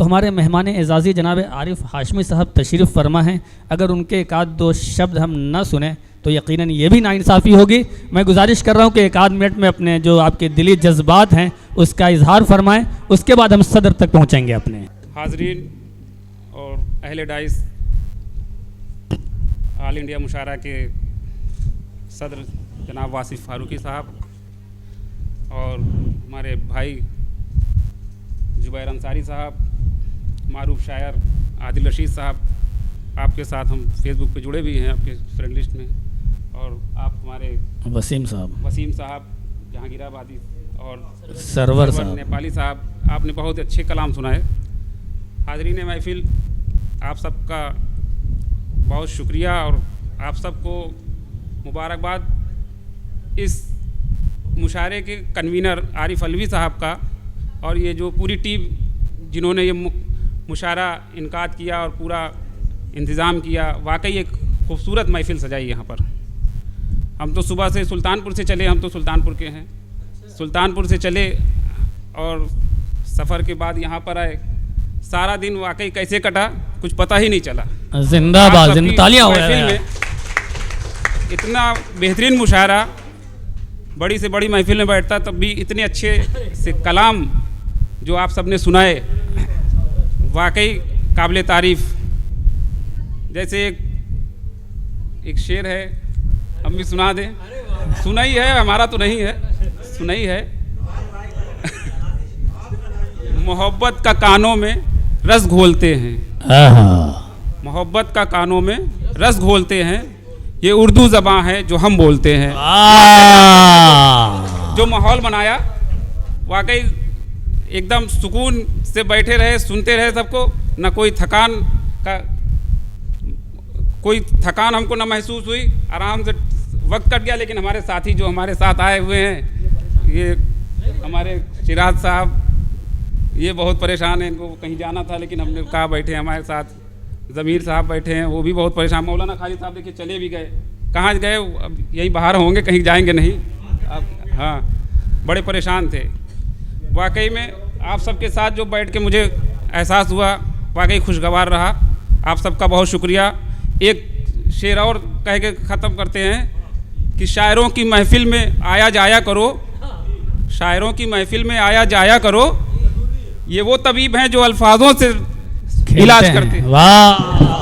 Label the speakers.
Speaker 1: हमारे मेहमान एजाज़ी जनाब आरिफ हाशमी साहब तशरीफ़ फरमा हैं, अगर उनके एक आध दो शब्द हम न सुने तो यकीनन ये भी नाइंसाफ़ी होगी। मैं गुजारिश कर रहा हूँ कि एक आध मिनट में अपने जो आपके दिली जज्बात हैं उसका इजहार फरमाएं, उसके बाद हम सदर तक पहुँचेंगे। अपने
Speaker 2: हाजरीन और अहले डाइस ऑल इंडिया मुशारा के सदर जनाब वासिफ फारूकी साहब और हमारे भाई जुबैर अंसारी साहब, मारूफ शायर आदिल रशीद साहब, आपके साथ हम फेसबुक पे जुड़े भी हैं आपके फ्रेंड लिस्ट में, और आप हमारे वसीम साहब जहांगीराबादी और सरवर नेपाली साहब, आपने बहुत अच्छे कलाम सुनाए। हाज़रीन महफिल, आप सबका बहुत शुक्रिया और आप सबको मुबारकबाद इस मुशारे के कन्वीनर आरिफ अलवी साहब का और ये जो पूरी टीम जिन्होंने ये मुशारा इनकाद किया और पूरा इंतज़ाम किया। वाकई एक खूबसूरत महफिल सजाई यहाँ पर। हम तो सुबह से सुल्तानपुर से चले, हम तो सुल्तानपुर के हैं, सुल्तानपुर से चले और सफ़र के बाद यहाँ पर आए। सारा दिन वाकई कैसे कटा कुछ पता ही नहीं चला।
Speaker 1: जिंदाबाद, तालियां
Speaker 2: महफिल में इतना बेहतरीन मुशारा, बड़ी से बड़ी महफिल में बैठता तब भी इतने अच्छे से कलाम जो आप सबने सुनाए, वाकई काबिल तारीफ़। जैसे एक शेर है, हम भी सुना दें। सुना ही है, हमारा तो नहीं है, सुना ही है। मोहब्बत का कानों में रस घोलते हैं, मोहब्बत का कानों में रस घोलते हैं, ये उर्दू ज़बान है जो हम बोलते हैं। जो माहौल बनाया, वाकई एकदम सुकून से बैठे रहे, सुनते रहे सबको, ना कोई थकान हमको ना महसूस हुई, आराम से वक्त कट गया। लेकिन हमारे साथी जो हमारे साथ आए हुए हैं, ये हमारे शिराज साहब, ये बहुत परेशान हैं, इनको कहीं जाना था लेकिन हमने कहा बैठे हमारे साथ। ज़मीर साहब बैठे हैं, वो भी बहुत परेशान। मौलाना खालिद साहब देखिए चले भी गए, कहाँ गए? अब यही बाहर होंगे, कहीं जाएंगे नहीं। अब हाँ, बड़े परेशान थे। वाकई में आप सबके साथ जो बैठ के मुझे एहसास हुआ, वाकई खुशगवार रहा। आप सबका बहुत शुक्रिया। एक शेर और कह के ख़त्म करते हैं कि शायरों की महफिल में आया जाया करो, शायरों की महफिल में आया जाया करो, ये वो तबीब हैं जो अल्फाजों से इलाज करते हैं।
Speaker 1: वाह।